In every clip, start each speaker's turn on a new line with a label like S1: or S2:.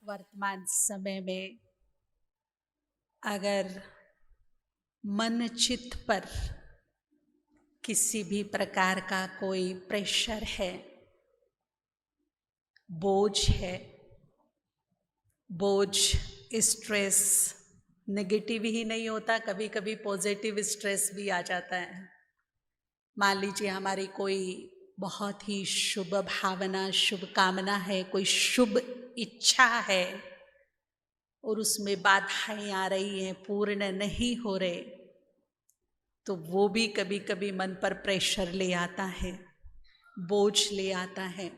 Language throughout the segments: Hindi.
S1: वर्तमान समय में अगर मन चित्त पर किसी भी प्रकार का कोई प्रेशर है, बोझ है, बोझ स्ट्रेस नेगेटिव ही नहीं होता, कभी कभी पॉजिटिव स्ट्रेस भी आ जाता है। मान लीजिए हमारी कोई बहुत ही शुभ भावना, शुभ कामना है, कोई शुभ इच्छा है और उसमें बाधाएं आ रही हैं, पूर्ण नहीं हो रहे, तो वो भी कभी कभी मन पर प्रेशर ले आता है, बोझ ले आता है।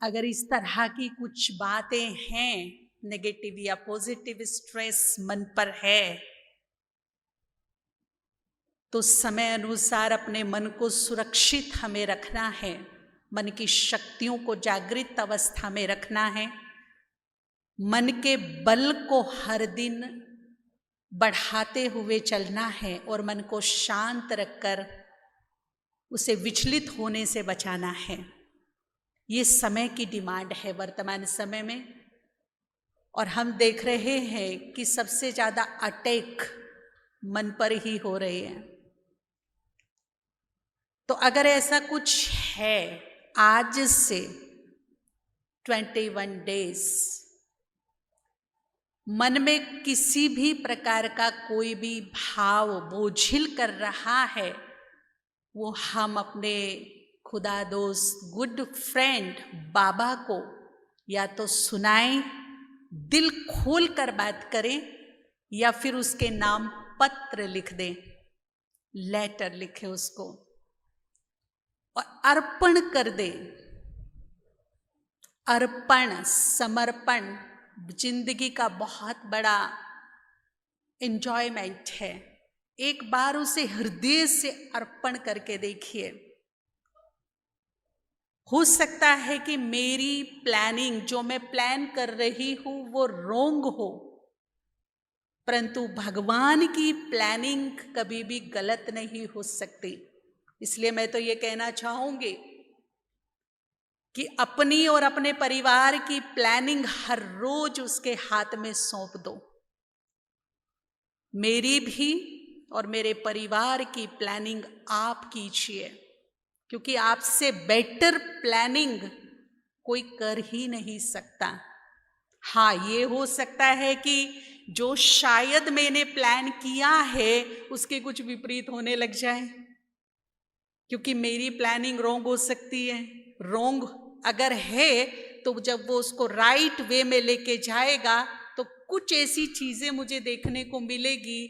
S1: अगर इस तरह की कुछ बातें हैं, नेगेटिव या पॉजिटिव स्ट्रेस मन पर है, तो समय अनुसार अपने मन को सुरक्षित हमें रखना है, मन की शक्तियों को जागृत अवस्था में रखना है, मन के बल को हर दिन बढ़ाते हुए चलना है और मन को शांत रखकर उसे विचलित होने से बचाना है। ये समय की डिमांड है वर्तमान समय में, और हम देख रहे हैं कि सबसे ज़्यादा अटैक मन पर ही हो रहे हैं। तो अगर ऐसा कुछ है, आज से 21 डेज मन में किसी भी प्रकार का कोई भी भाव बोझिल कर रहा है, वो हम अपने खुदा दोस्त गुड फ्रेंड बाबा को या तो सुनाएं, दिल खोल कर बात करें, या फिर उसके नाम पत्र लिख दें, लेटर लिखे उसको और अर्पण कर दे। अर्पण, समर्पण जिंदगी का बहुत बड़ा एंजॉयमेंट है। एक बार उसे हृदय से अर्पण करके देखिए। हो सकता है कि मेरी प्लानिंग, जो मैं प्लान कर रही हूं, वो रोंग हो, परंतु भगवान की प्लानिंग कभी भी गलत नहीं हो सकती। इसलिए मैं तो ये कहना चाहूंगी कि अपनी और अपने परिवार की प्लानिंग हर रोज उसके हाथ में सौंप दो। मेरी भी और मेरे परिवार की प्लानिंग आप कीजिए, क्योंकि आपसे बेटर प्लानिंग कोई कर ही नहीं सकता। हाँ, ये हो सकता है कि जो शायद मैंने प्लान किया है उसके कुछ विपरीत होने लग जाए, क्योंकि मेरी प्लानिंग रोंग हो सकती है। रोंग अगर है तो जब वो उसको राइट वे में लेके जाएगा तो कुछ ऐसी चीजें मुझे देखने को मिलेगी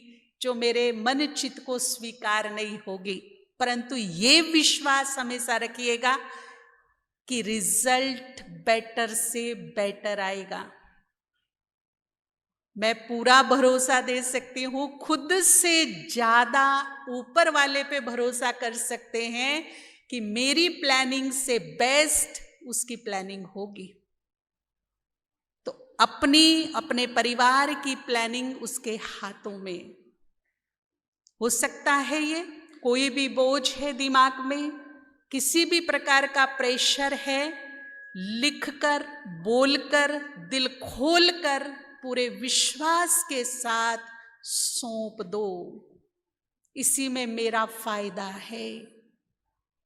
S1: जो मेरे मन चित्त को स्वीकार नहीं होगी, परंतु ये विश्वास हमेशा रखिएगा कि रिजल्ट बेटर से बेटर आएगा। मैं पूरा भरोसा दे सकती हूं, खुद से ज्यादा ऊपर वाले पे भरोसा कर सकते हैं कि मेरी प्लानिंग से बेस्ट उसकी प्लानिंग होगी। तो अपने परिवार की प्लानिंग उसके हाथों में। हो सकता है ये कोई भी बोझ है दिमाग में, किसी भी प्रकार का प्रेशर है, लिखकर, बोलकर, दिल खोलकर, पूरे विश्वास के साथ सौंप दो। इसी में मेरा फायदा है,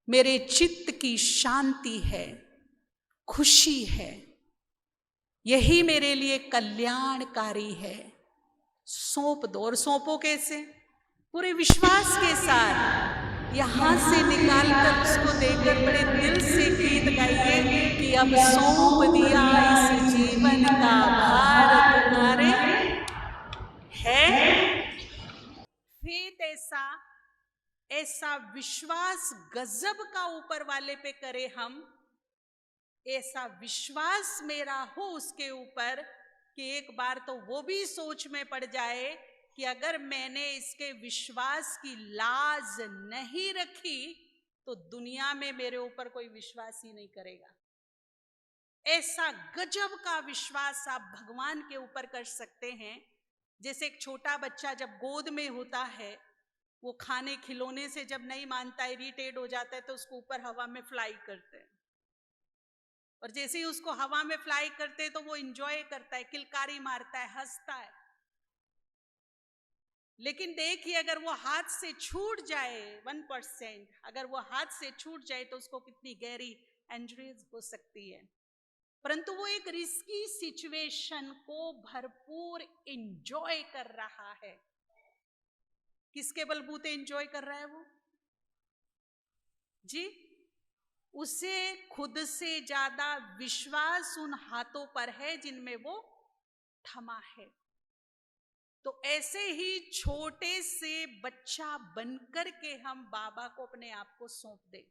S1: मेरे चित्त की शांति है, खुशी है, यही मेरे लिए कल्याणकारी है। सौंप दो। और सौंपो कैसे? पूरे विश्वास के साथ यहां से निकाल कर उसको देकर बड़े दिल से गीत गाइए कि अब सौंप दिया इस जीवन का भार तुम्हारे है। फेथ ऐसा विश्वास गजब का ऊपर वाले पे करे हम, ऐसा विश्वास मेरा हो उसके ऊपर कि एक बार तो वो भी सोच में पड़ जाए कि अगर मैंने इसके विश्वास की लाज नहीं रखी तो दुनिया में मेरे ऊपर कोई विश्वास ही नहीं करेगा। ऐसा गजब का विश्वास आप भगवान के ऊपर कर सकते हैं। जैसे एक छोटा बच्चा जब गोद में होता है, वो खाने खिलौने से जब नहीं मानता, इरिटेट हो जाता है, तो उसको ऊपर हवा में फ्लाई करते हैं और जैसे ही उसको हवा में फ्लाई करते तो वो एंजॉय करता है, किलकारी मारता है, हंसता है। लेकिन देखिए अगर वो हाथ से छूट जाए 1%, अगर वो हाथ से छूट जाए तो उसको कितनी गहरी इंजरीज हो सकती है। परंतु वो एक रिस्की सिचुएशन को भरपूर एंजॉय कर रहा है। किसके बलबूते एंजॉय कर रहा है वो जी? उसे खुद से ज्यादा विश्वास उन हाथों पर है जिनमें वो थमा है। तो ऐसे ही छोटे से बच्चा बनकर के हम बाबा को अपने आप को सौंप दें।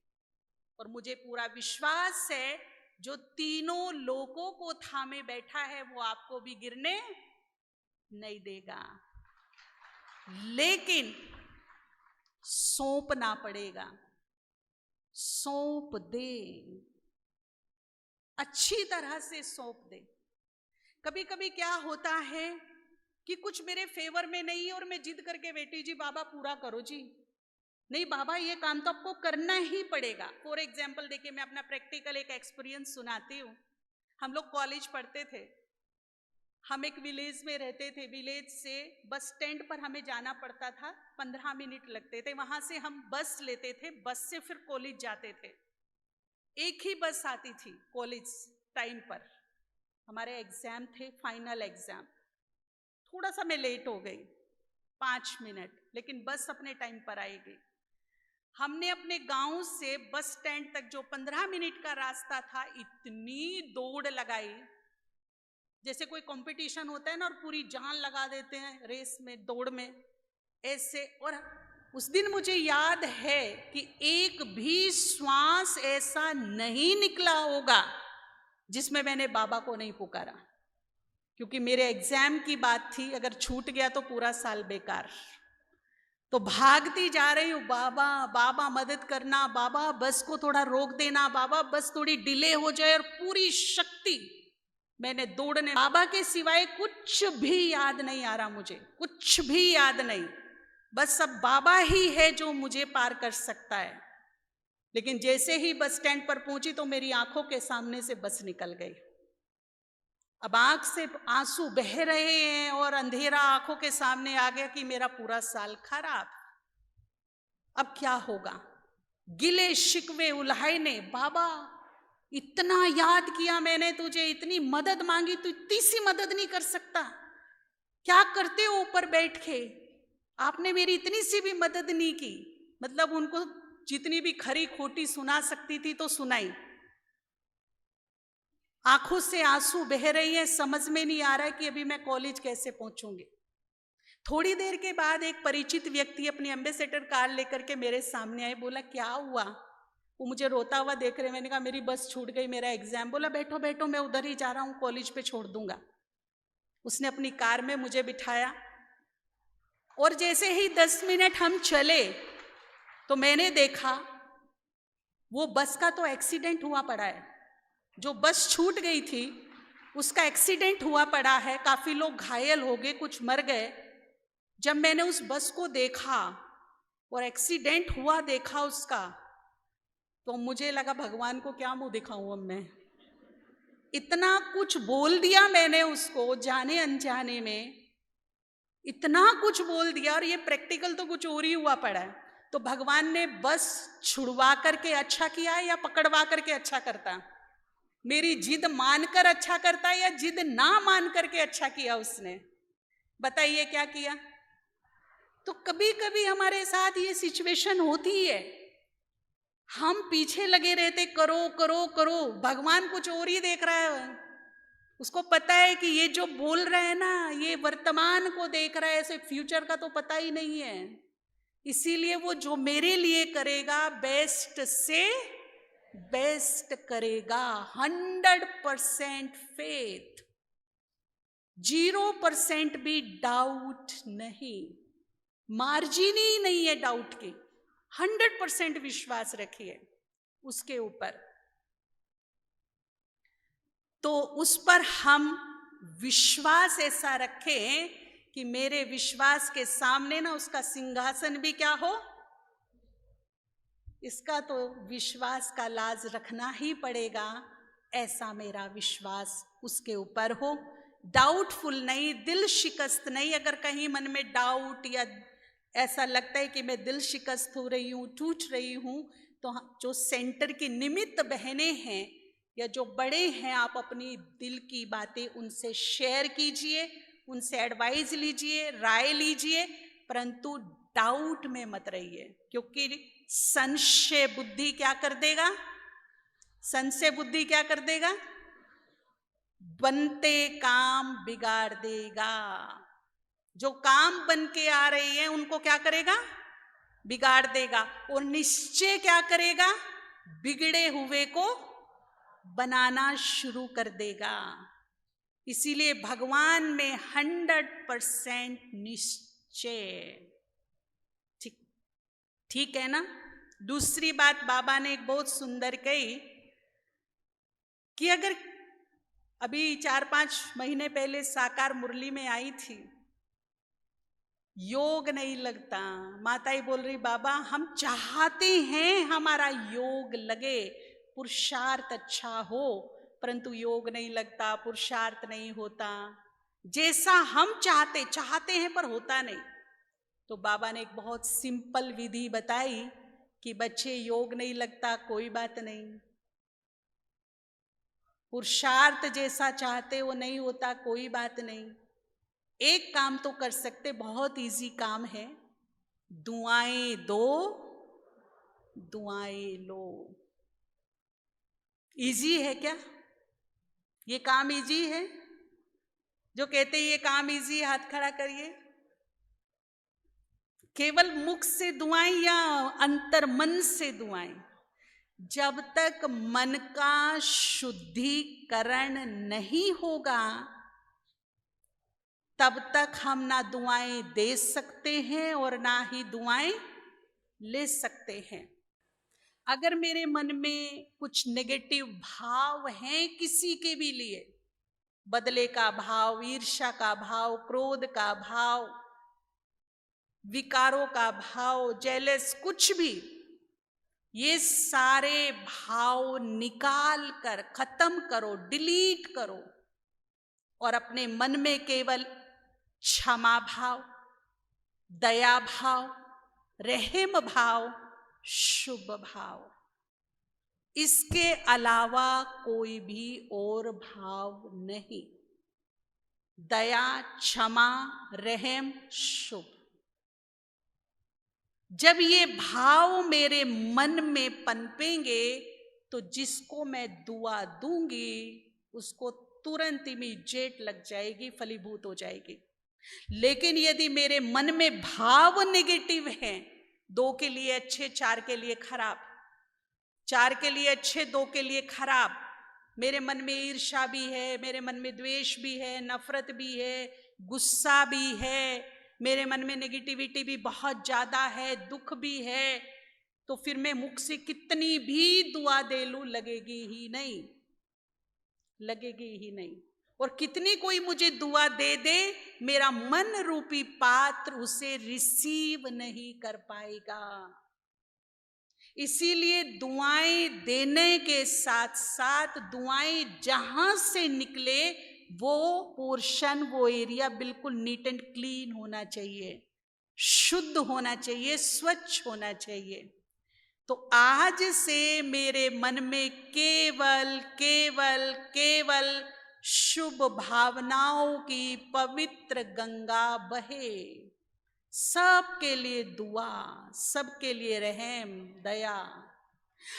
S1: और मुझे पूरा विश्वास है जो तीनों लोगों को थामे बैठा है वो आपको भी गिरने नहीं देगा, लेकिन सौंपना पड़ेगा। सौंप दे, अच्छी तरह से सौंप दे। कभी कभी क्या होता है कि कुछ मेरे फेवर में नहीं है और मैं जिद करके बैठी, जी बाबा पूरा करो जी। नहीं बाबा ये काम तो आपको करना ही पड़ेगा। फॉर एग्जाम्पल देखिए, मैं अपना प्रैक्टिकल एक एक्सपीरियंस सुनाती हूँ। हम लोग कॉलेज पढ़ते थे, हम एक विलेज में रहते थे। विलेज से बस स्टैंड पर हमें जाना पड़ता था, 15 मिनट लगते थे। वहां से हम बस लेते थे, बस से फिर कॉलेज जाते थे। एक ही बस आती थी कॉलेज टाइम पर। हमारे एग्जाम थे, फाइनल एग्जाम। थोड़ा सा मैं लेट हो गई 5 मिनट, लेकिन बस अपने टाइम पर आएगी। हमने अपने गांव से बस स्टैंड तक जो 15 मिनट का रास्ता था, इतनी दौड़ लगाई जैसे कोई कंपटीशन होता है ना, और पूरी जान लगा देते हैं रेस में, दौड़ में, ऐसे। और उस दिन मुझे याद है कि एक भी श्वास ऐसा नहीं निकला होगा जिसमें मैंने बाबा को नहीं पुकारा, क्योंकि मेरे एग्जाम की बात थी। अगर छूट गया तो पूरा साल बेकार। तो भागती जा रही हूँ, बाबा बाबा मदद करना, बाबा बस को थोड़ा रोक देना, बाबा बस थोड़ी डिले हो जाए। और पूरी शक्ति मैंने दौड़ने, बाबा के सिवाय कुछ भी याद नहीं आ रहा मुझे, कुछ भी याद नहीं। बस अब बाबा ही है जो मुझे पार कर सकता है। लेकिन जैसे ही बस स्टैंड पर पहुंची तो मेरी आंखों के सामने से बस निकल गई। अब आंख से आंसू बह रहे हैं और अंधेरा आंखों के सामने आ गया कि मेरा पूरा साल खराब। अब क्या होगा? गिले शिकवे उल्हाइने, बाबा इतना याद किया मैंने तुझे, इतनी मदद मांगी, तू इतनी सी मदद नहीं कर सकता? क्या करते हो ऊपर बैठ के? आपने मेरी इतनी सी भी मदद नहीं की। मतलब उनको जितनी भी खरी खोटी सुना सकती थी तो सुनाई। आंखों से आंसू बह रही है, समझ में नहीं आ रहा है कि अभी मैं कॉलेज कैसे पहुंचूंगी। थोड़ी देर के बाद एक परिचित व्यक्ति अपनी एम्बेसडर कार लेकर के मेरे सामने आए। बोला क्या हुआ? वो मुझे रोता हुआ देख रहे। मैंने कहा मेरी बस छूट गई, मेरा एग्जाम। बोला बैठो बैठो, मैं उधर ही जा रहा हूँ, कॉलेज पे छोड़ दूंगा। उसने अपनी कार में मुझे बिठाया और जैसे ही 10 मिनट हम चले तो मैंने देखा वो बस का तो एक्सीडेंट हुआ पड़ा है। जो बस छूट गई थी उसका एक्सीडेंट हुआ पड़ा है, काफी लोग घायल हो गए, कुछ मर गए। जब मैंने उस बस को देखा और एक्सीडेंट हुआ देखा उसका, तो मुझे लगा भगवान को क्या मुंह दिखाऊं अब मैं। इतना कुछ बोल दिया मैंने उसको, जाने अनजाने में इतना कुछ बोल दिया, और ये प्रैक्टिकल तो कुछ और ही हुआ पड़ा है। तो भगवान ने बस छुड़वा करके अच्छा किया या पकड़वा करके अच्छा करता? मेरी जिद मानकर अच्छा करता या जिद ना मान करके अच्छा किया उसने? बताइए क्या किया? तो कभी कभी हमारे साथ ये सिचुएशन होती है, हम पीछे लगे रहते, करो करो करो, भगवान कुछ और ही देख रहा है। उसको पता है कि ये जो बोल रहा है ना, ये वर्तमान को देख रहा है, ऐसे फ्यूचर का तो पता ही नहीं है। इसीलिए वो जो मेरे लिए करेगा बेस्ट से बेस्ट करेगा। 100% फेथ, 0% भी डाउट नहीं, मार्जिन ही नहीं है डाउट की। 100% विश्वास रखिए उसके ऊपर। तो उस पर हम विश्वास ऐसा रखें कि मेरे विश्वास के सामने ना उसका सिंहासन भी क्या हो। इसका तो विश्वास का लाज रखना ही पड़ेगा। ऐसा मेरा विश्वास उसके ऊपर हो। डाउटफुल नहीं, दिल शिकस्त नहीं। अगर कहीं मन में डाउट या ऐसा लगता है कि मैं दिल शिकस्त हो रही हूँ, टूट रही हूँ, तो जो सेंटर की निमित्त बहनें हैं या जो बड़े हैं, आप अपनी दिल की बातें उनसे शेयर कीजिए, उनसे एडवाइस लीजिए, राय लीजिए, परंतु डाउट में मत रहिए, क्योंकि संशय बुद्धि क्या कर देगा? संशय बुद्धि क्या कर देगा? बनते काम बिगाड़ देगा। जो काम बन के आ रही है उनको क्या करेगा? बिगाड़ देगा। और निश्चय क्या करेगा? बिगड़े हुए को बनाना शुरू कर देगा। इसीलिए भगवान में 100% निश्चय। ठीक है ना? दूसरी बात बाबा ने एक बहुत सुंदर कही कि अगर अभी 4-5 महीने पहले साकार मुरली में आई थी, योग नहीं लगता। माता ही बोल रही, बाबा हम चाहते हैं हमारा योग लगे, पुरुषार्थ अच्छा हो, परंतु योग नहीं लगता, पुरुषार्थ नहीं होता जैसा हम चाहते हैं, पर होता नहीं। तो बाबा ने एक बहुत सिंपल विधि बताई कि बच्चे योग नहीं लगता, कोई बात नहीं, पुरुषार्थ जैसा चाहते वो नहीं होता, कोई बात नहीं। एक काम तो कर सकते, बहुत इजी काम है, दुआएं दो दुआएं लो। इजी है क्या? ये काम इजी है? जो कहते ये काम इजी है हाथ खड़ा करिए। केवल मुख से दुआएं या अंतर मन से दुआएं? जब तक मन का शुद्धिकरण नहीं होगा तब तक हम ना दुआएं दे सकते हैं और ना ही दुआएं ले सकते हैं। अगर मेरे मन में कुछ नेगेटिव भाव हैं किसी के भी लिए, बदले का भाव, ईर्ष्या का भाव, क्रोध का भाव, विकारों का भाव, जेलस, कुछ भी, ये सारे भाव निकाल कर खत्म करो, डिलीट करो और अपने मन में केवल क्षमा भाव, दया भाव, रहम भाव, शुभ भाव, इसके अलावा कोई भी और भाव नहीं। दया, क्षमा, रहम, शुभ। जब ये भाव मेरे मन में पनपेंगे तो जिसको मैं दुआ दूंगी उसको तुरंत इमीडिएट लग जाएगी, फलीभूत हो जाएगी। लेकिन यदि मेरे मन में भाव नेगेटिव हैं, 2 के लिए अच्छे, 4 के लिए खराब, 4 के लिए अच्छे, 2 के लिए खराब, मेरे मन में ईर्ष्या भी है, मेरे मन में द्वेष भी है, नफरत भी है, गुस्सा भी है, मेरे मन में नेगेटिविटी भी बहुत ज्यादा है, दुख भी है, तो फिर मैं मुख से कितनी भी दुआ दे लूं लगेगी ही नहीं, लगेगी ही नहीं। और कितनी कोई मुझे दुआ दे दे, मेरा मन रूपी पात्र उसे रिसीव नहीं कर पाएगा। इसीलिए दुआएं देने के साथ साथ दुआएं जहां से निकले वो पोर्शन, वो एरिया बिल्कुल नीट एंड क्लीन होना चाहिए, शुद्ध होना चाहिए, स्वच्छ होना चाहिए। तो आज से मेरे मन में केवल केवल केवल शुभ भावनाओं की पवित्र गंगा बहे। सबके लिए दुआ, सबके लिए रहम, दया।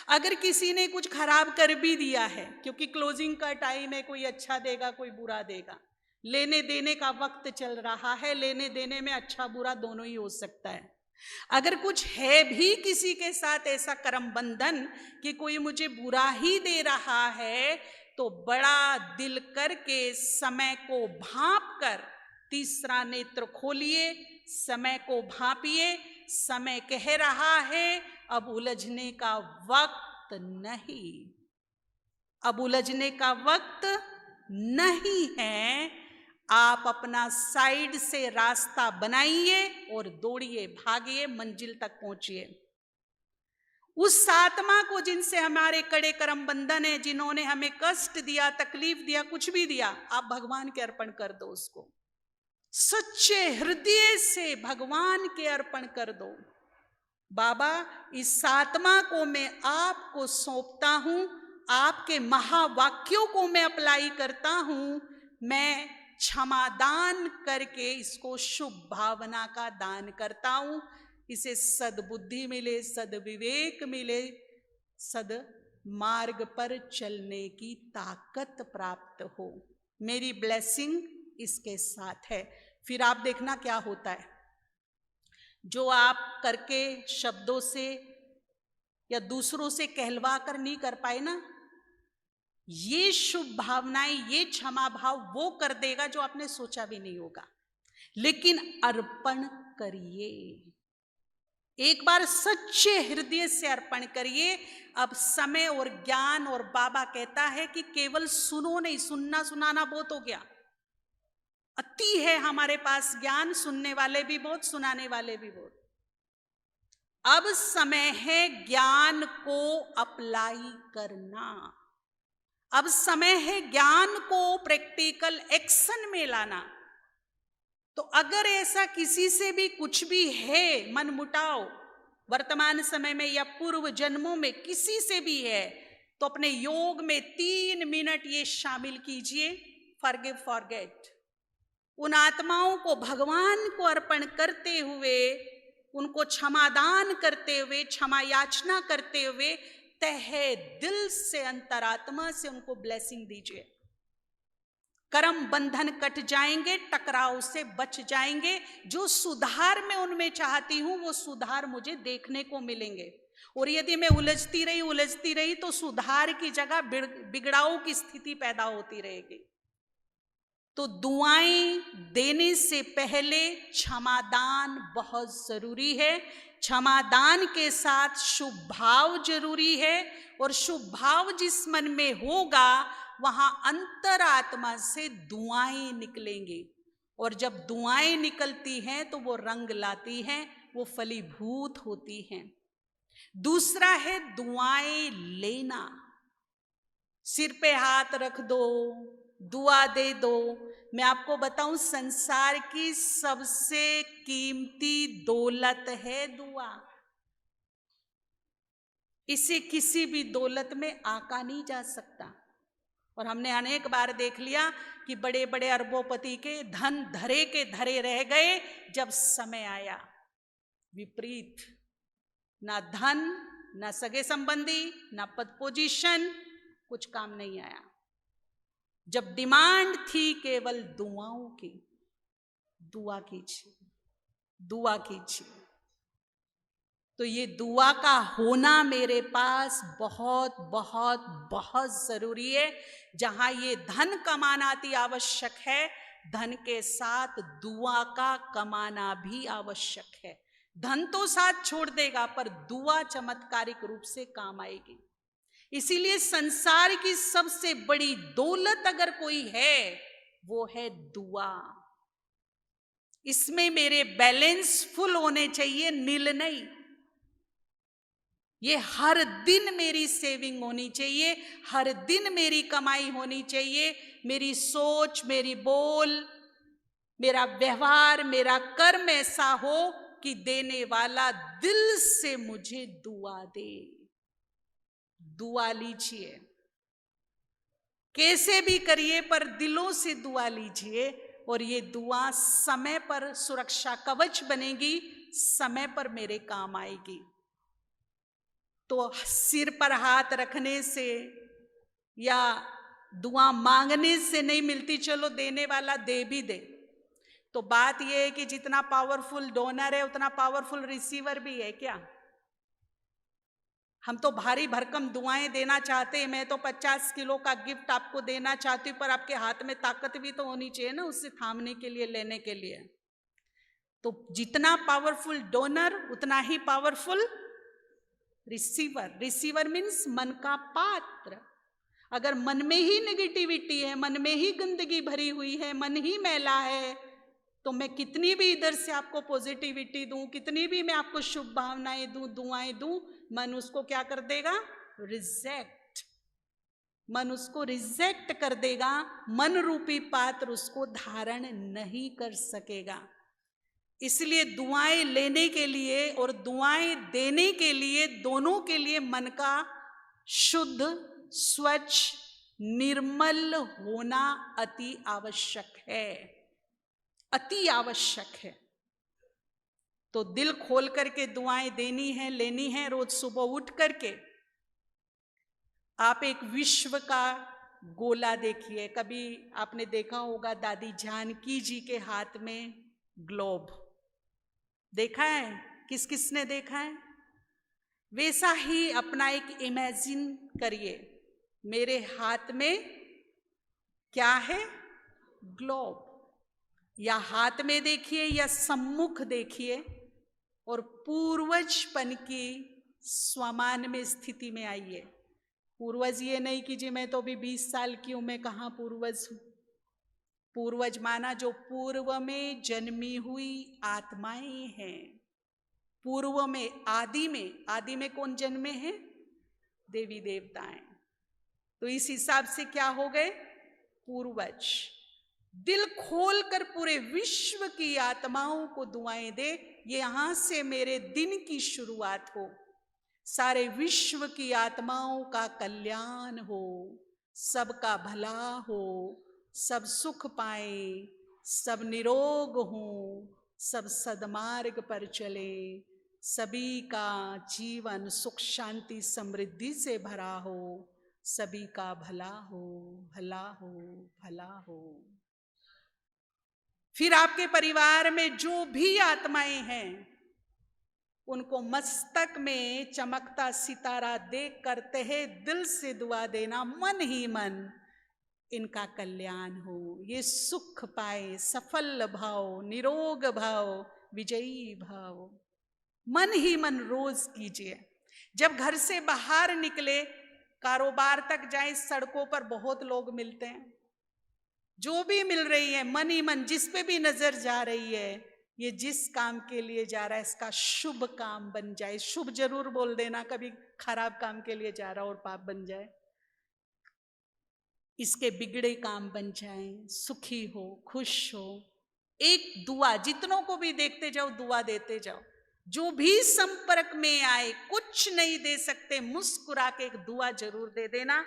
S1: अगर किसी ने कुछ खराब कर भी दिया है, क्योंकि क्लोजिंग का टाइम है, कोई अच्छा देगा कोई बुरा देगा, लेने देने का वक्त चल रहा है, लेने देने में अच्छा बुरा दोनों ही हो सकता है। अगर कुछ है भी किसी के साथ ऐसा कर्म बंधन कि कोई मुझे बुरा ही दे रहा है, तो बड़ा दिल करके समय को भांप कर तीसरा नेत्र खोलिए, समय को भांपिए। समय कह रहा है अब उलझने का वक्त नहीं, अब उलझने का वक्त नहीं है। आप अपना साइड से रास्ता बनाइए और दौड़िए, भागिए, मंजिल तक पहुंचिए। उस आत्मा को जिनसे हमारे कड़े कर्म बंधन है, जिन्होंने हमें कष्ट दिया, तकलीफ दिया, कुछ भी दिया, आप भगवान के अर्पण कर दो। उसको सच्चे हृदय से भगवान के अर्पण कर दो। बाबा, इस आत्मा को मैं आपको सौंपता हूं, आपके महावाक्यों को मैं अप्लाई करता हूं, मैं क्षमा दान करके इसको शुभ भावना का दान करता हूं। इसे सद्बुद्धि मिले, सद्विवेक मिले, सद मार्ग पर चलने की ताकत प्राप्त हो। मेरी ब्लेसिंग इसके साथ है। फिर आप देखना क्या होता है। जो आप करके शब्दों से या दूसरों से कहलवा कर नहीं कर पाए ना, ये शुभ भावनाएं, ये क्षमा भाव वो कर देगा जो आपने सोचा भी नहीं होगा। लेकिन अर्पण करिए, एक बार सच्चे हृदय से अर्पण करिए। अब समय और ज्ञान, और बाबा कहता है कि केवल सुनो नहीं, सुनना सुनाना बहुत हो गया, अति है हमारे पास ज्ञान, सुनने वाले भी बहुत, सुनाने वाले भी बहुत। अब समय है ज्ञान को अप्लाई करना। अब समय है ज्ञान को प्रैक्टिकल एक्शन में लाना। तो अगर ऐसा किसी से भी कुछ भी है, मनमुटाव वर्तमान समय में या पूर्व जन्मों में किसी से भी है, तो अपने योग में 3 मिनट ये शामिल कीजिए, फॉरगिव फॉरगेट। उन आत्माओं को भगवान को अर्पण करते हुए, उनको क्षमादान करते हुए, क्षमा याचना करते हुए, तहे दिल से, अंतरात्मा से उनको ब्लेसिंग दीजिए। कर्म बंधन कट जाएंगे, टकराव से बच जाएंगे। जो सुधार मैं उनमें चाहती हूं, वो सुधार मुझे देखने को मिलेंगे। और यदि मैं उलझती रही तो सुधार की जगह बिगड़ाव की स्थिति पैदा होती रहेगी। तो दुआएं देने से पहले क्षमादान बहुत जरूरी है। क्षमादान के साथ शुभ भाव जरूरी है, और शुभ भाव जिस मन में होगा वहां अंतरात्मा से दुआएं निकलेंगी। और जब दुआएं निकलती हैं तो वो रंग लाती हैं, वो फलीभूत होती हैं। दूसरा है दुआएं लेना। सिर पे हाथ रख दो, दुआ दे दो। मैं आपको बताऊं, संसार की सबसे कीमती दौलत है दुआ। इसे किसी भी दौलत में आका नहीं जा सकता। और हमने अनेक बार देख लिया कि बड़े बड़े अरबोपति के धन धरे के धरे रह गए, जब समय आया विपरीत। ना धन, ना सगे संबंधी, ना पद पोजीशन, कुछ काम नहीं आया। जब डिमांड थी केवल दुआओं की, दुआ कीजिए, दुआ कीजिए। तो ये दुआ का होना मेरे पास बहुत बहुत बहुत जरूरी है। जहां ये धन कमाना अति आवश्यक है, धन के साथ दुआ का कमाना भी आवश्यक है। धन तो साथ छोड़ देगा, पर दुआ चमत्कारिक रूप से काम आएगी। इसीलिए संसार की सबसे बड़ी दौलत अगर कोई है, वो है दुआ। इसमें मेरे बैलेंस फुल होने चाहिए, नील नहीं। ये हर दिन मेरी सेविंग होनी चाहिए, हर दिन मेरी कमाई होनी चाहिए। मेरी सोच, मेरी बोल, मेरा व्यवहार, मेरा कर्म ऐसा हो कि देने वाला दिल से मुझे दुआ दे। दुआ लीजिए, कैसे भी करिए, पर दिलों से दुआ लीजिए। और ये दुआ समय पर सुरक्षा कवच बनेगी, समय पर मेरे काम आएगी। तो सिर पर हाथ रखने से या दुआ मांगने से नहीं मिलती, चलो देने वाला दे भी दे। तो बात यह है कि जितना पावरफुल डोनर है, उतना पावरफुल रिसीवर भी है क्या? हम तो भारी भरकम दुआएं देना चाहते हैं। मैं तो 50 किलो का गिफ्ट आपको देना चाहती हूँ, पर आपके हाथ में ताकत भी तो होनी चाहिए ना, उससे थामने के लिए, लेने के लिए। तो जितना पावरफुल डोनर, उतना ही पावरफुल रिसीवर। रिसीवर मीन्स मन का पात्र। अगर मन में ही नेगेटिविटी है, मन में ही गंदगी भरी हुई है, मन ही मैला है, तो मैं कितनी भी इधर से आपको पॉजिटिविटी दूं, कितनी भी मैं आपको शुभ भावनाएं दूं, दुआएं दूं, मन उसको क्या कर देगा? रिजेक्ट। मन उसको रिजेक्ट कर देगा, मन रूपी पात्र उसको धारण नहीं कर सकेगा। इसलिए दुआएं लेने के लिए और दुआएं देने के लिए, दोनों के लिए मन का शुद्ध, स्वच्छ, निर्मल होना अति आवश्यक है, अति आवश्यक है। तो दिल खोल करके दुआएं देनी है, लेनी है। रोज सुबह उठ करके आप एक विश्व का गोला देखिए। कभी आपने देखा होगा दादी जानकी जी के हाथ में ग्लोब, देखा है? किस किस ने देखा है? वैसा ही अपना एक इमेजिन करिए, मेरे हाथ में क्या है? ग्लोब। या हाथ में देखिए या सम्मुख देखिए और पूर्वजपन की स्वमान में स्थिति में आइए। पूर्वज ये नहीं कि जी मैं तो अभी 20 साल की हूं, मैं कहाँ पूर्वज हूं। पूर्वज माना जो पूर्व में जन्मी हुई आत्माएं हैं। पूर्व में, आदि में कौन जन्मे हैं? देवी देवताएं। तो इस हिसाब से क्या हो गए? पूर्वज। दिल खोलकर पूरे विश्व की आत्माओं को दुआएं दे, ये यहां से मेरे दिन की शुरुआत हो। सारे विश्व की आत्माओं का कल्याण हो, सबका भला हो, सब सुख पाए, सब निरोग हों, सब सद्मार्ग पर चले, सभी का जीवन सुख शांति समृद्धि से भरा हो, सभी का भला हो, भला हो, भला हो। फिर आपके परिवार में जो भी आत्माएं हैं, उनको मस्तक में चमकता सितारा देख कर तहे दिल से दुआ देना, मन ही मन इनका कल्याण हो, ये सुख पाए, सफल भाव, निरोग भाव, विजयी भाव। मन ही मन रोज कीजिए। जब घर से बाहर निकले, कारोबार तक जाए, सड़कों पर बहुत लोग मिलते हैं, जो भी मिल रही है मन ही मन, जिस पे भी नजर जा रही है, ये जिस काम के लिए जा रहा है इसका शुभ काम बन जाए। शुभ जरूर बोल देना, कभी खराब काम के लिए जा रहा हो और पाप बन जाए। इसके बिगड़े काम बन जाए, सुखी हो, खुश हो। एक दुआ, जितनों को भी देखते जाओ दुआ देते जाओ। जो भी संपर्क में आए, कुछ नहीं दे सकते, मुस्कुरा के एक दुआ जरूर दे देना।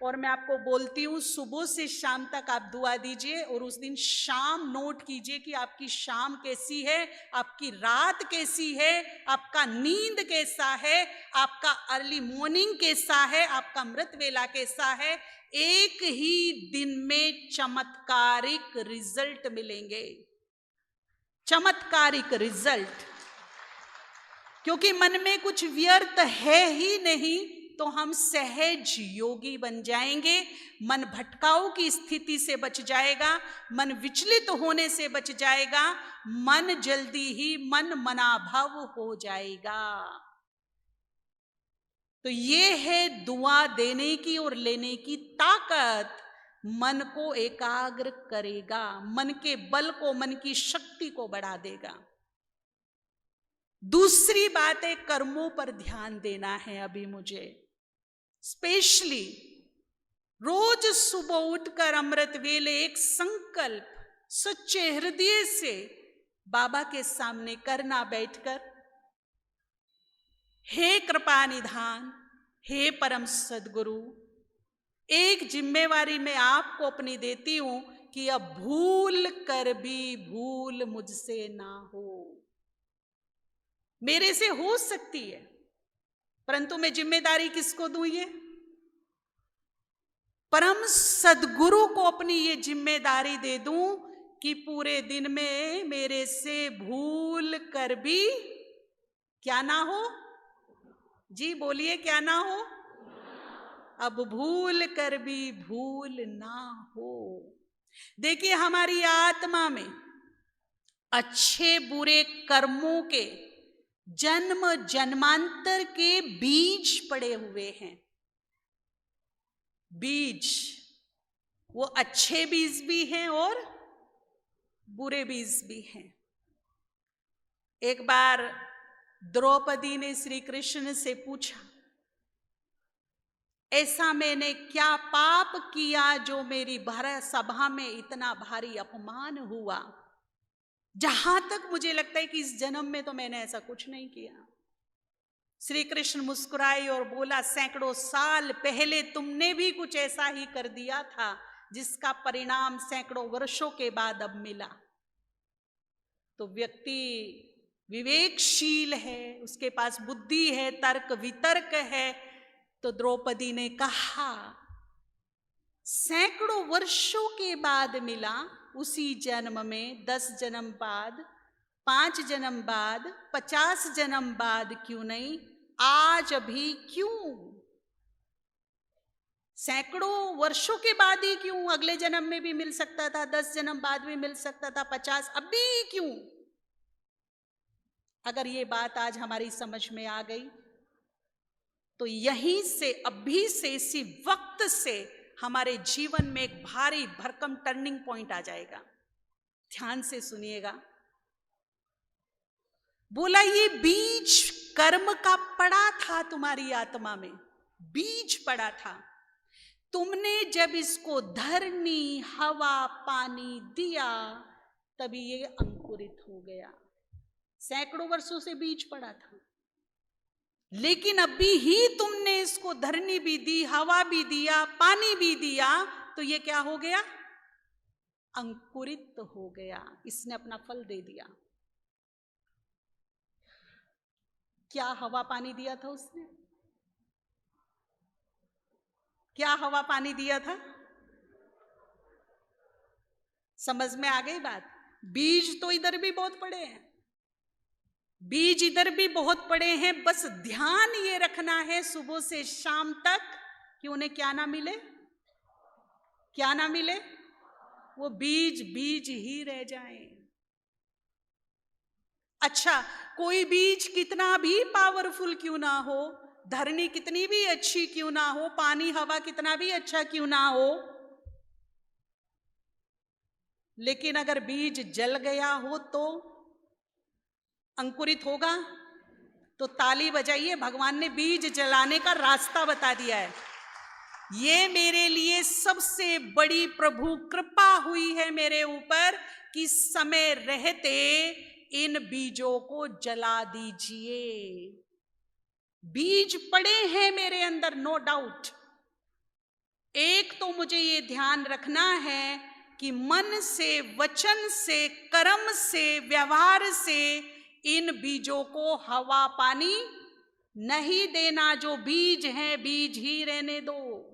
S1: और मैं आपको बोलती हूँ, सुबह से शाम तक आप दुआ दीजिए और उस दिन शाम नोट कीजिए कि आपकी शाम कैसी है, आपकी रात कैसी है, आपका नींद कैसा है, आपका अर्ली मॉर्निंग कैसा है, आपका अमृत वेला कैसा है। एक ही दिन में चमत्कारिक रिजल्ट मिलेंगे, चमत्कारिक रिजल्ट। क्योंकि मन में कुछ व्यर्थ है ही नहीं, तो हम सहज योगी बन जाएंगे। मन भटकाव की स्थिति से बच जाएगा, मन विचलित होने से बच जाएगा, मन जल्दी ही मन मनाभव हो जाएगा। तो ये है दुआ देने की और लेने की ताकत। मन को एकाग्र करेगा, मन के बल को, मन की शक्ति को बढ़ा देगा। दूसरी बात है, कर्मों पर ध्यान देना है। अभी मुझे स्पेशली रोज सुबह उठकर अमृत वेले एक संकल्प सच्चे हृदय से बाबा के सामने करना बैठकर, हे कृपा निधान, हे परम सद्गुरु, एक जिम्मेवारी मैं आपको अपनी देती हूं कि अब भूल कर भी भूल मुझसे ना हो। मेरे से हो सकती है, परंतु मैं जिम्मेदारी किसको दूं? ये परम सद्गुरु को अपनी ये जिम्मेदारी दे दूं कि पूरे दिन में मेरे से भूल कर भी क्या ना हो। जी बोलिए, क्या ना हो? अब भूल कर भी भूल ना हो। देखिए, हमारी आत्मा में अच्छे बुरे कर्मों के जन्म जन्मांतर के बीज पड़े हुए हैं। बीज, वो अच्छे बीज भी हैं और बुरे बीज भी हैं। एक बार द्रौपदी ने श्री कृष्ण से पूछा, ऐसा मैंने क्या पाप किया जो मेरी भरा सभा में इतना भारी अपमान हुआ? जहां तक मुझे लगता है कि इस जन्म में तो मैंने ऐसा कुछ नहीं किया। श्री कृष्ण मुस्कुराए और बोला, सैकड़ों साल पहले तुमने भी कुछ ऐसा ही कर दिया था, जिसका परिणाम सैकड़ों वर्षों के बाद अब मिला। तो व्यक्ति विवेकशील है, उसके पास बुद्धि है, तर्क वितर्क है। तो द्रौपदी ने कहा, सैकड़ों वर्षों के बाद मिला, उसी जन्म में, 10 जन्म बाद, 5 जन्म बाद, 50 जन्म बाद क्यों नहीं, आज अभी क्यों? सैकड़ों वर्षों के बाद ही क्यों? अगले जन्म में भी मिल सकता था, 10 जन्म बाद भी मिल सकता था, 50, अभी क्यों? अगर ये बात आज हमारी समझ में आ गई तो यहीं से, अभी से, इसी वक्त से हमारे जीवन में एक भारी भरकम टर्निंग पॉइंट आ जाएगा। ध्यान से सुनिएगा। बोला, ये बीज कर्म का पड़ा था तुम्हारी आत्मा में, बीज पड़ा था। तुमने जब इसको धरनी, हवा, पानी दिया, तभी ये अंकुरित हो गया। सैकड़ों वर्षों से बीज पड़ा था, लेकिन अभी ही तुमने इसको धरनी भी दी, हवा भी दिया, पानी भी दिया, तो ये क्या हो गया? अंकुरित हो गया। इसने अपना फल दे दिया। क्या हवा पानी दिया था उसने? क्या हवा पानी दिया था? समझ में आ गई बात? बीज तो इधर भी बहुत पड़े हैं, बीज इधर भी बहुत पड़े हैं। बस ध्यान ये रखना है सुबह से शाम तक कि उन्हें क्या ना मिले, क्या ना मिले, वो बीज बीज ही रह जाएं। अच्छा, कोई बीज कितना भी पावरफुल क्यों ना हो, धरनी कितनी भी अच्छी क्यों ना हो, पानी हवा कितना भी अच्छा क्यों ना हो, लेकिन अगर बीज जल गया हो तो अंकुरित होगा? तो ताली बजाइए, भगवान ने बीज जलाने का रास्ता बता दिया है। ये मेरे लिए सबसे बड़ी प्रभु कृपा हुई है मेरे ऊपर कि समय रहते इन बीजों को जला दीजिए। बीज पड़े हैं मेरे अंदर, नो डाउट। एक तो मुझे ये ध्यान रखना है कि मन से, वचन से, कर्म से, व्यवहार से इन बीजों को हवा पानी नहीं देना। जो बीज हैं बीज ही रहने दो।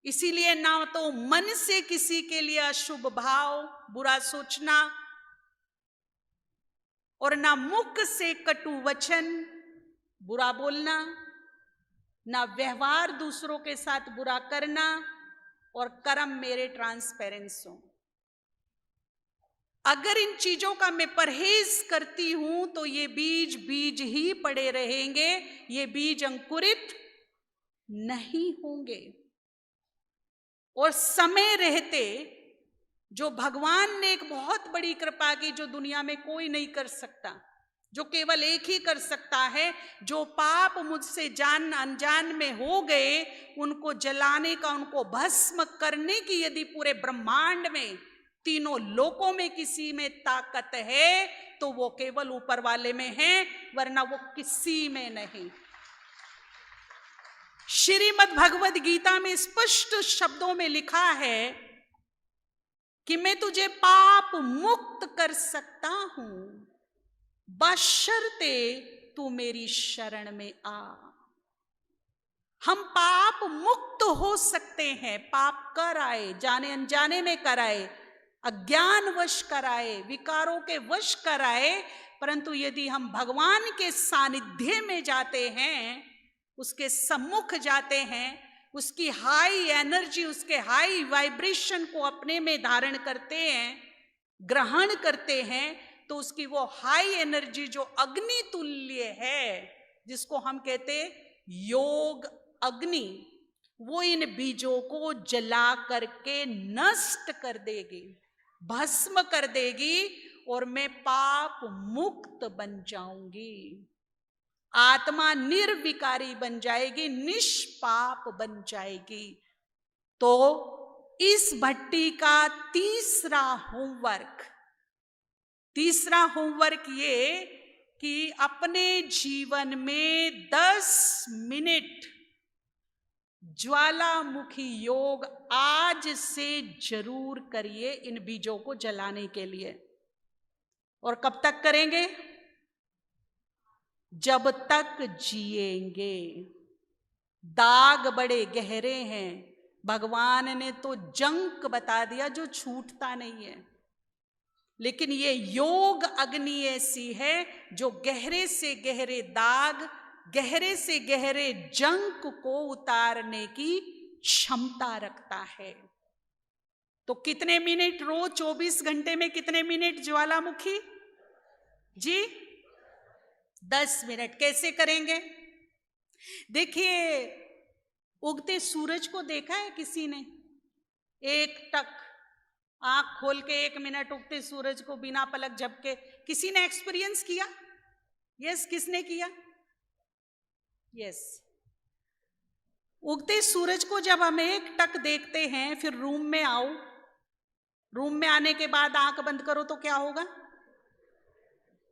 S1: इसीलिए ना तो मन से किसी के लिए अशुभ भाव, बुरा सोचना, और ना मुख से कटु वचन, बुरा बोलना, ना व्यवहार दूसरों के साथ बुरा करना, और कर्म मेरे ट्रांसपेरेंस हो। अगर इन चीजों का मैं परहेज करती हूं तो ये बीज बीज ही पड़े रहेंगे, ये बीज अंकुरित नहीं होंगे। और समय रहते, जो भगवान ने एक बहुत बड़ी कृपा की, जो दुनिया में कोई नहीं कर सकता, जो केवल एक ही कर सकता है, जो पाप मुझसे जान अनजान में हो गए उनको जलाने का, उनको भस्म करने की यदि पूरे ब्रह्मांड में, तीनों लोकों में किसी में ताकत है तो वो केवल ऊपर वाले में है, वरना वो किसी में नहीं। श्रीमद् भगवद गीता में स्पष्ट शब्दों में लिखा है कि मैं तुझे पाप मुक्त कर सकता हूं, बशर्ते तू मेरी शरण में आ। हम पाप मुक्त हो सकते हैं। पाप कर आए, जाने अनजाने में कराए, अज्ञानवश कराए, विकारों के वश कराए, परंतु यदि हम भगवान के सानिध्य में जाते हैं, उसके सम्मुख जाते हैं, उसकी हाई एनर्जी, उसके हाई वाइब्रेशन को अपने में धारण करते हैं, ग्रहण करते हैं, तो उसकी वो हाई एनर्जी जो अग्नि तुल्य है, जिसको हम कहते योग अग्नि, वो इन बीजों को जला करके नष्ट कर देगी। भस्म कर देगी और मैं पाप मुक्त बन जाऊंगी। आत्मा निर्विकारी बन जाएगी, निष्पाप बन जाएगी। तो इस भट्टी का तीसरा होमवर्क ये कि अपने जीवन में 10 मिनट ज्वालामुखी योग आज से जरूर करिए इन बीजों को जलाने के लिए। और कब तक करेंगे? जब तक जिएंगे। दाग बड़े गहरे हैं, भगवान ने तो जंक बता दिया जो छूटता नहीं है, लेकिन ये योग अग्नि ऐसी है जो गहरे से गहरे दाग, गहरे से गहरे जंक को उतारने की क्षमता रखता है। तो कितने मिनट रोज 24 घंटे में कितने मिनट ज्वालामुखी जी? 10 मिनट। कैसे करेंगे? देखिए, उगते सूरज को देखा है किसी ने? एक टक आंख खोल के 1 मिनट उगते सूरज को बिना पलक झपके किसी ने एक्सपीरियंस किया? यस, किसने किया? यस। उगते सूरज को जब हम एक टक देखते हैं, फिर रूम में आओ, रूम में आने के बाद आंख बंद करो तो क्या होगा?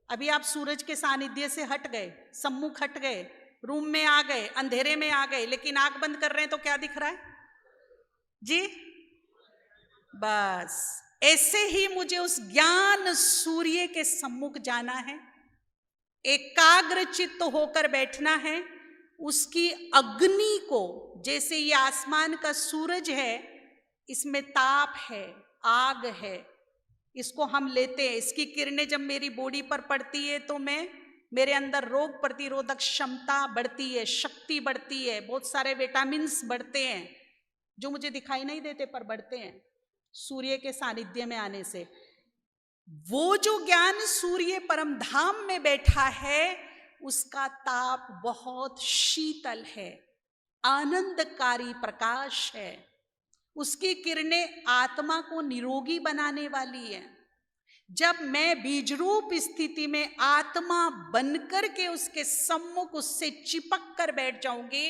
S1: अभी आप सूरज के सानिध्य से हट गए, सम्मुख हट गए, रूम में आ गए, अंधेरे में आ गए, लेकिन आंख बंद कर रहे हैं तो क्या दिख रहा है जी? बस ऐसे ही मुझे उस ज्ञान सूर्य के सम्मुख जाना है, एकाग्र चित्त होकर बैठना है, उसकी अग्नि को, जैसे ये आसमान का सूरज है, इसमें ताप है, आग है, इसको हम लेते हैं, इसकी किरणें जब मेरी बॉडी पर पड़ती है तो मेरे अंदर रोग प्रतिरोधक क्षमता बढ़ती है, शक्ति बढ़ती है, बहुत सारे विटामिन्स बढ़ते हैं जो मुझे दिखाई नहीं देते पर बढ़ते हैं सूर्य के सानिध्य में आने से। वो जो ज्ञान सूर्य परम धाम में बैठा है, उसका ताप बहुत शीतल है, आनंदकारी प्रकाश है, उसकी किरणें आत्मा को निरोगी बनाने वाली है। जब मैं बीज रूप स्थिति में आत्मा बनकर के उसके सम्मुख उससे चिपक कर बैठ जाऊंगी,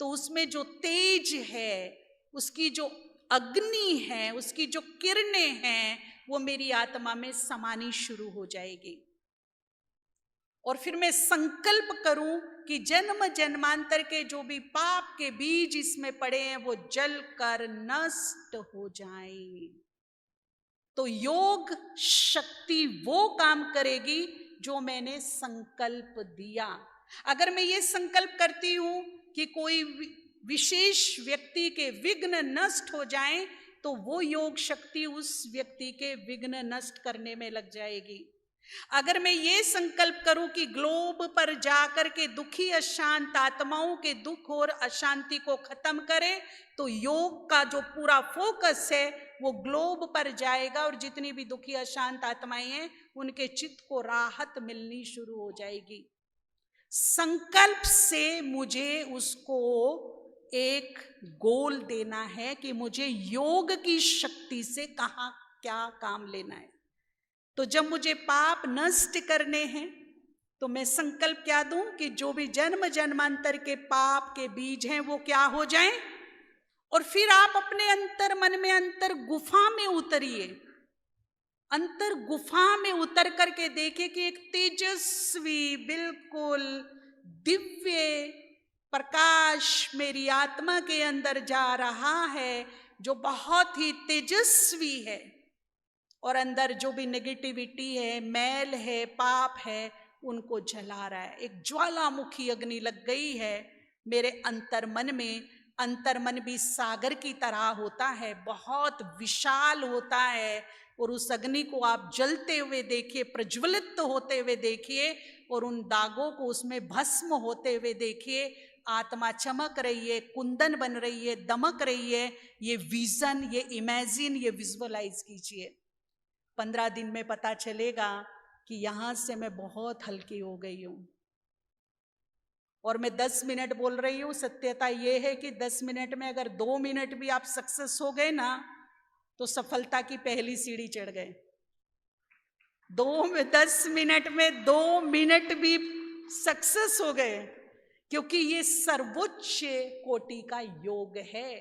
S1: तो उसमें जो तेज है, उसकी जो अग्नि है, उसकी जो किरणें हैं, वो मेरी आत्मा में समानी शुरू हो जाएगी। और फिर मैं संकल्प करूं कि जन्म जन्मांतर के जो भी पाप के बीज इसमें पड़े हैं वो जल कर नष्ट हो जाएं। तो योग शक्ति वो काम करेगी जो मैंने संकल्प दिया। अगर मैं ये संकल्प करती हूं कि कोई विशेष व्यक्ति के विघ्न नष्ट हो जाएं, तो वो योग शक्ति उस व्यक्ति के विघ्न नष्ट करने में लग जाएगी। अगर मैं ये संकल्प करूं कि ग्लोब पर जाकर के दुखी अशांत आत्माओं के दुख और अशांति को खत्म करें, तो योग का जो पूरा फोकस है वो ग्लोब पर जाएगा और जितनी भी दुखी अशांत आत्माएं हैं उनके चित्त को राहत मिलनी शुरू हो जाएगी। संकल्प से मुझे उसको एक गोल देना है कि मुझे योग की शक्ति से कहाँ क्या काम लेना है। तो जब मुझे पाप नष्ट करने हैं तो मैं संकल्प क्या दूं कि जो भी जन्म जन्मांतर के पाप के बीज हैं वो क्या हो जाएं। और फिर आप अपने अंतर मन में अंतर गुफा में उतरिए, अंतर गुफा में उतर करके देखिए कि एक तेजस्वी बिल्कुल दिव्य प्रकाश मेरी आत्मा के अंदर जा रहा है, जो बहुत ही तेजस्वी है, और अंदर जो भी नेगेटिविटी है, मैल है, पाप है, उनको जला रहा है। एक ज्वालामुखी अग्नि लग गई है मेरे अंतर मन में। अंतर मन भी सागर की तरह होता है, बहुत विशाल होता है, और उस अग्नि को आप जलते हुए देखिए, प्रज्वलित होते हुए देखिए, और उन दागों को उसमें भस्म होते हुए देखिए। आत्मा चमक रही है, कुंदन बन रही है, दमक रही है। ये विजन, ये इमेजिन, ये विजुअलाइज कीजिए। 15 दिन में पता चलेगा कि यहां से मैं बहुत हल्की हो गई हूं। और मैं 10 मिनट बोल रही हूं, सत्यता यह है कि 10 मिनट में अगर 2 मिनट भी आप सक्सेस हो गए ना, तो सफलता की पहली सीढ़ी चढ़ गए। 10 मिनट में 2 मिनट भी सक्सेस हो गए, क्योंकि ये सर्वोच्च कोटि का योग है।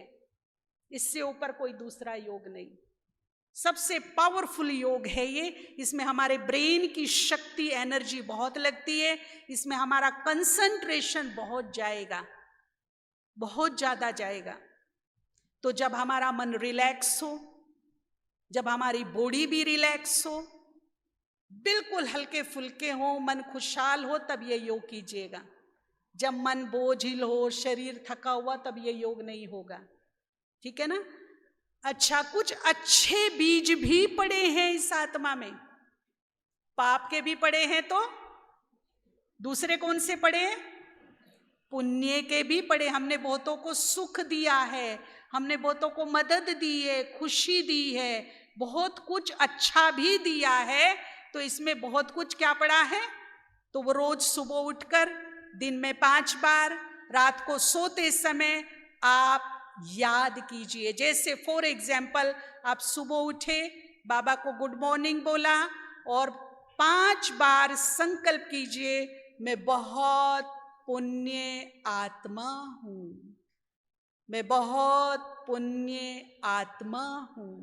S1: इससे ऊपर कोई दूसरा योग नहीं, सबसे पावरफुल योग है ये। इसमें हमारे ब्रेन की शक्ति, एनर्जी बहुत लगती है, इसमें हमारा कंसंट्रेशन बहुत जाएगा, बहुत ज्यादा जाएगा। तो जब हमारा मन रिलैक्स हो, जब हमारी बॉडी भी रिलैक्स हो, बिल्कुल हल्के फुल्के हो, मन खुशहाल हो, तब ये योग कीजिएगा। जब मन बोझिल हो, शरीर थका हुआ, तब ये योग नहीं होगा। ठीक है ना? अच्छा, कुछ अच्छे बीज भी पड़े हैं इस आत्मा में, पाप के भी पड़े हैं, तो दूसरे कौन से पड़े हैं? पुण्य के भी पड़े। हमने बहुतों को सुख दिया है, हमने बहुतों को मदद दी है, खुशी दी है, बहुत कुछ अच्छा भी दिया है। तो इसमें बहुत कुछ क्या पड़ा है? तो वो रोज सुबह उठकर दिन में 5 बार, रात को सोते समय आप याद कीजिए। जैसे फॉर एग्जाम्पल, आप सुबह उठे, बाबा को गुड मॉर्निंग बोला और 5 बार संकल्प कीजिए, मैं बहुत पुण्य आत्मा हूं, मैं बहुत पुण्य आत्मा हूं।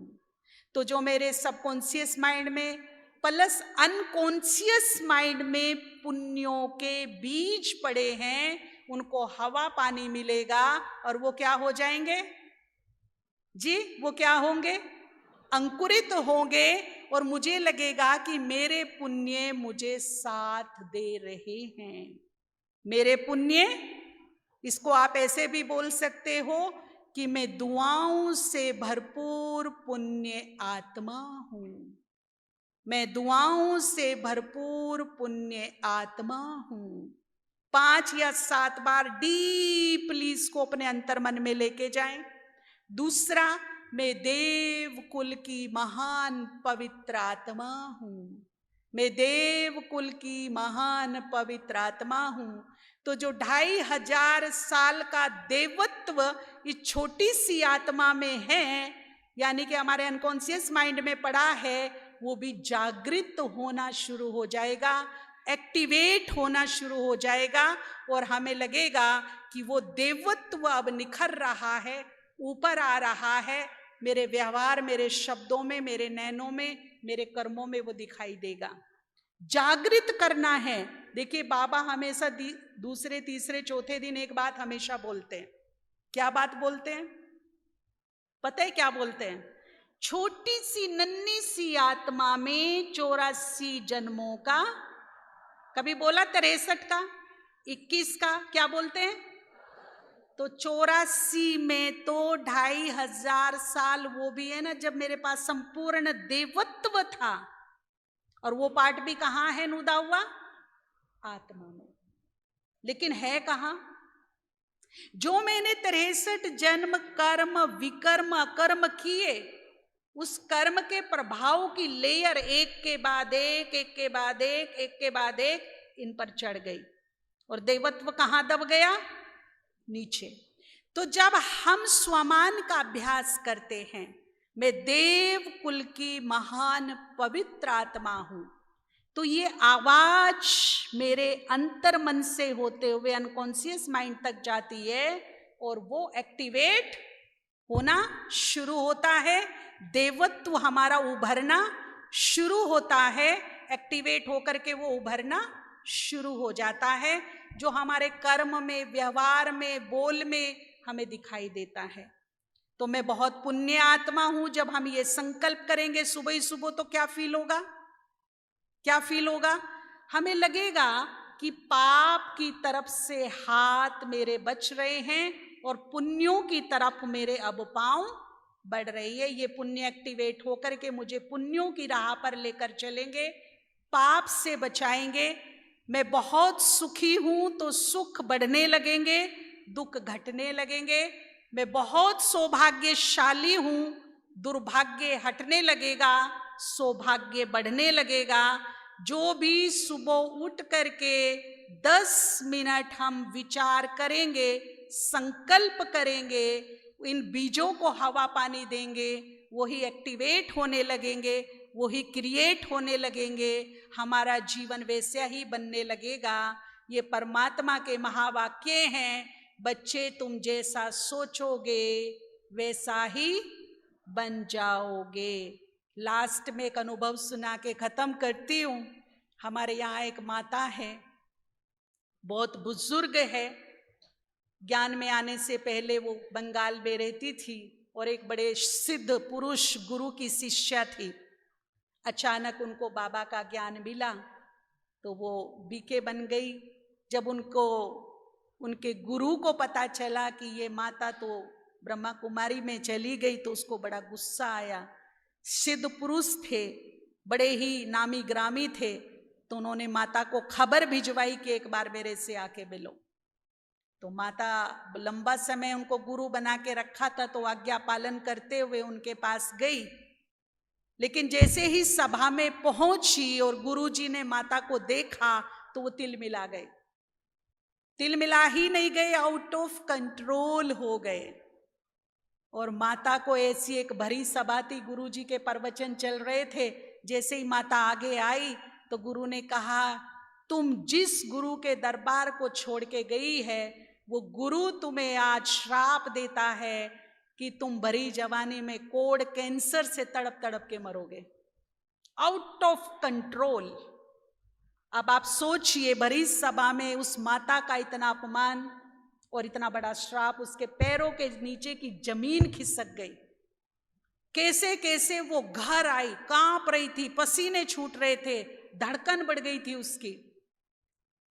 S1: तो जो मेरे सबकॉन्शियस माइंड में प्लस अनकॉन्शियस माइंड में पुण्यों के बीज पड़े हैं, उनको हवा पानी मिलेगा और वो क्या हो जाएंगे जी? वो क्या होंगे? अंकुरित होंगे। और मुझे लगेगा कि मेरे पुण्य मुझे साथ दे रहे हैं, मेरे पुण्य। इसको आप ऐसे भी बोल सकते हो कि मैं दुआओं से भरपूर पुण्य आत्मा हूं, मैं दुआओं से भरपूर पुण्य आत्मा हूं। 5 या 7 बार डीपली इसको अपने अंतर मन में लेके जाएं। दूसरा, मैं देव कुल की महान पवित्र आत्मा हूं, मैं देव कुल की महान पवित्र आत्मा हूं। तो जो 2500 साल का देवत्व इस छोटी सी आत्मा में है, यानी कि हमारे अनकॉन्शियस माइंड में पड़ा है, वो भी जागृत होना शुरू हो जाएगा, एक्टिवेट होना शुरू हो जाएगा। और हमें लगेगा कि वो देवत्व अब निखर रहा है, ऊपर आ रहा है, मेरे व्यवहार, मेरे शब्दों में, मेरे नैनों में, मेरे कर्मों में वो दिखाई देगा। जागृत करना है। देखिए, बाबा हमेशा दूसरे तीसरे चौथे दिन एक बात हमेशा बोलते हैं। क्या बात बोलते हैं? पता है क्या बोलते हैं? छोटी सी नन्ही सी आत्मा में 84 जन्मों का, कभी बोला 63 का, 21 का, क्या बोलते हैं? तो 84 में तो 2500 साल वो भी है ना, जब मेरे पास संपूर्ण देवत्व था। और वो पार्ट भी कहाँ है नुदा हुआ? आत्मा में। लेकिन है कहाँ? जो मैंने 63 जन्म कर्म विकर्म अकर्म किए, उस कर्म के प्रभाव की लेयर एक के बाद एक, एक के बाद एक, एक के बाद एक इन पर चढ़ गई। और देवत्व कहाँ दब गया? नीचे। तो जब हम स्वमान का अभ्यास करते हैं, मैं देव कुल की महान पवित्र आत्मा हूं, तो ये आवाज मेरे अंतर मन से होते हुए अनकॉन्शियस माइंड तक जाती है और वो एक्टिवेट होना शुरू होता है। देवत्व हमारा उभरना शुरू होता है, एक्टिवेट होकर के वो उभरना शुरू हो जाता है, जो हमारे कर्म में, व्यवहार में, बोल में हमें दिखाई देता है। तो मैं बहुत पुण्य आत्मा हूं, जब हम ये संकल्प करेंगे सुबह ही सुबह, तो क्या फील होगा? क्या फील होगा? हमें लगेगा कि पाप की तरफ से हाथ मेरे बच रहे हैं और पुण्यों की तरफ मेरे अब पांव बढ़ रही है। ये पुण्य एक्टिवेट होकर के मुझे पुण्यों की राह पर लेकर चलेंगे, पाप से बचाएंगे। मैं बहुत सुखी हूं तो सुख बढ़ने लगेंगे, दुख घटने लगेंगे। मैं बहुत सौभाग्यशाली हूं, दुर्भाग्य हटने लगेगा, सौभाग्य बढ़ने लगेगा। जो भी सुबह उठ करके 10 मिनट हम विचार करेंगे, संकल्प करेंगे, इन बीजों को हवा पानी देंगे, वही एक्टिवेट होने लगेंगे, वही क्रिएट होने लगेंगे, हमारा जीवन वैसा ही बनने लगेगा। ये परमात्मा के महावाक्य हैं, बच्चे तुम जैसा सोचोगे वैसा ही बन जाओगे। लास्ट में एक अनुभव सुना के खत्म करती हूँ। हमारे यहाँ एक माता है, बहुत बुजुर्ग है, ज्ञान में आने से पहले वो बंगाल में रहती थी और एक बड़े सिद्ध पुरुष गुरु की शिष्या थी। अचानक उनको बाबा का ज्ञान मिला तो वो बीके बन गई। जब उनको उनके गुरु को पता चला कि ये माता तो ब्रह्मा कुमारी में चली गई तो उसको बड़ा गुस्सा आया। सिद्ध पुरुष थे, बड़े ही नामी ग्रामी थे, तो उन्होंने माता को खबर भिजवाई कि एक बार मेरे से आके मिलो। तो माता लंबा समय उनको गुरु बना के रखा था तो आज्ञा पालन करते हुए उनके पास गई। लेकिन जैसे ही सभा में पहुंची और गुरुजी ने माता को देखा तो वो तिलमिला गए। तिलमिला ही नहीं गए, आउट ऑफ कंट्रोल हो गए। और माता को ऐसी एक भरी सभा थी, गुरुजी के प्रवचन चल रहे थे। जैसे ही माता आगे आई तो गुरु ने कहा, तुम जिस गुरु के दरबार को छोड़ के गई है वो गुरु तुम्हें आज श्राप देता है कि तुम भरी जवानी में कोढ़ कैंसर से तड़प तड़प के मरोगे। Out of control. अब आप सोचिए, भरी सभा में उस माता का इतना अपमान और इतना बड़ा श्राप, उसके पैरों के नीचे की जमीन खिसक गई। कैसे कैसे वो घर आई, कांप रही थी, पसीने छूट रहे थे, धड़कन बढ़ गई थी उसकी।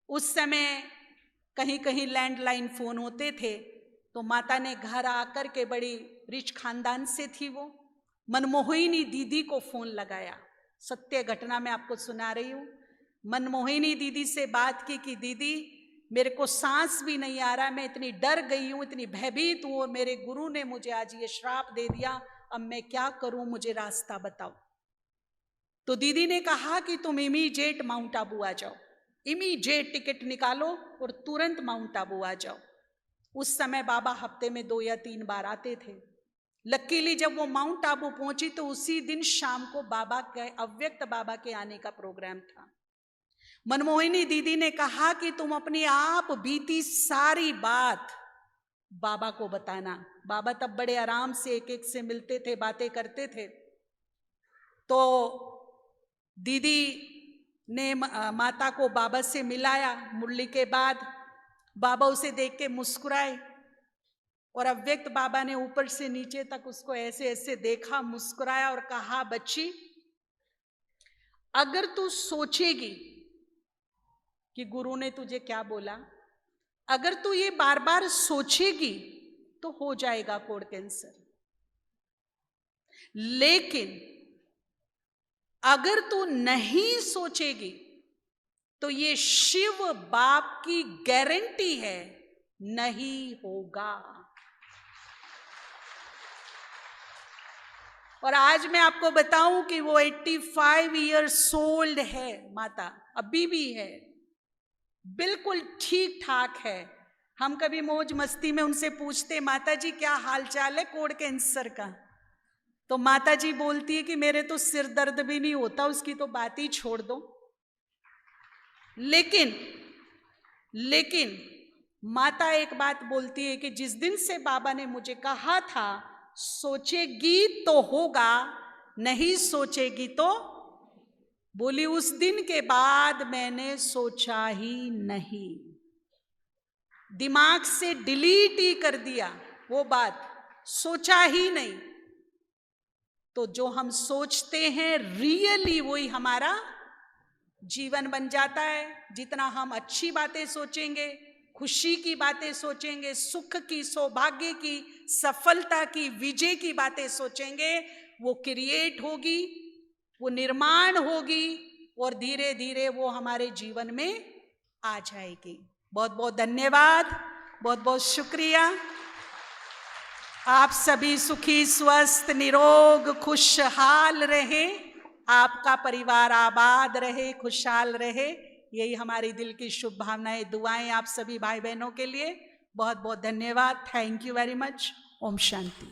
S1: उस समय कहीं कहीं लैंडलाइन फोन होते थे, तो माता ने घर आकर के, बड़ी रिच खानदान से थी वो, मनमोहिनी दीदी को फोन लगाया। सत्य घटना मैं आपको सुना रही हूँ। मनमोहिनी दीदी से बात की कि दीदी मेरे को सांस भी नहीं आ रहा, मैं इतनी डर गई हूँ, इतनी भयभीत हूँ और मेरे गुरु ने मुझे आज ये श्राप दे दिया, अब मैं क्या करूँ, मुझे रास्ता बताओ। तो दीदी ने कहा कि तुम इमीडिएट माउंट आबू आ जाओ, इमीडिएट टिकट निकालो और तुरंत माउंट आबू आ जाओ। उस समय बाबा हफ्ते में 2 या 3 बार आते थे। लकीली जब वो माउंट आबू पहुंची तो उसी दिन शाम को बाबा के, अव्यक्त बाबा के आने का प्रोग्राम था। मनमोहिनी दीदी ने कहा कि तुम अपनी आप बीती सारी बात बाबा को बताना। बाबा तब बड़े आराम से एक एक से मिलते थे, बातें करते थे। तो दीदी ने माता को बाबा से मिलाया। मुरली के बाद बाबा उसे देख के मुस्कुराए और अव्यक्त बाबा ने ऊपर से नीचे तक उसको ऐसे ऐसे देखा, मुस्कुराया और कहा, बच्ची अगर तू सोचेगी कि गुरु ने तुझे क्या बोला, अगर तू ये बार बार सोचेगी तो हो जाएगा कोढ़ कैंसर। लेकिन अगर तू नहीं सोचेगी तो ये शिव बाप की गारंटी है, नहीं होगा। और आज मैं आपको बताऊं कि वो 85 ईयर्स ओल्ड है माता, अभी भी है, बिल्कुल ठीक ठाक है। हम कभी मौज मस्ती में उनसे पूछते, माता जी क्या हाल चाल है कोढ़ कैंसर का, तो माता जी बोलती है कि मेरे तो सिर दर्द भी नहीं होता, उसकी तो बात ही छोड़ दो। लेकिन माता एक बात बोलती है कि जिस दिन से बाबा ने मुझे कहा था सोचेगी तो होगा, नहीं सोचेगी तो, बोली उस दिन के बाद मैंने सोचा ही नहीं, दिमाग से डिलीट ही कर दिया वो बात, सोचा ही नहीं। तो जो हम सोचते हैं रियली वही हमारा जीवन बन जाता है। जितना हम अच्छी बातें सोचेंगे, खुशी की बातें सोचेंगे, सुख की, सौभाग्य की, सफलता की, विजय की बातें सोचेंगे, वो क्रिएट होगी, वो निर्माण होगी और धीरे धीरे वो हमारे जीवन में आ जाएगी। बहुत बहुत धन्यवाद, बहुत बहुत शुक्रिया। आप सभी सुखी, स्वस्थ, निरोग, खुशहाल रहे, आपका परिवार आबाद रहे, खुशहाल रहे, यही हमारी दिल की शुभ भावनाएं, दुआएं आप सभी भाई बहनों के लिए। बहुत बहुत धन्यवाद। Thank you very much. ओम शांति।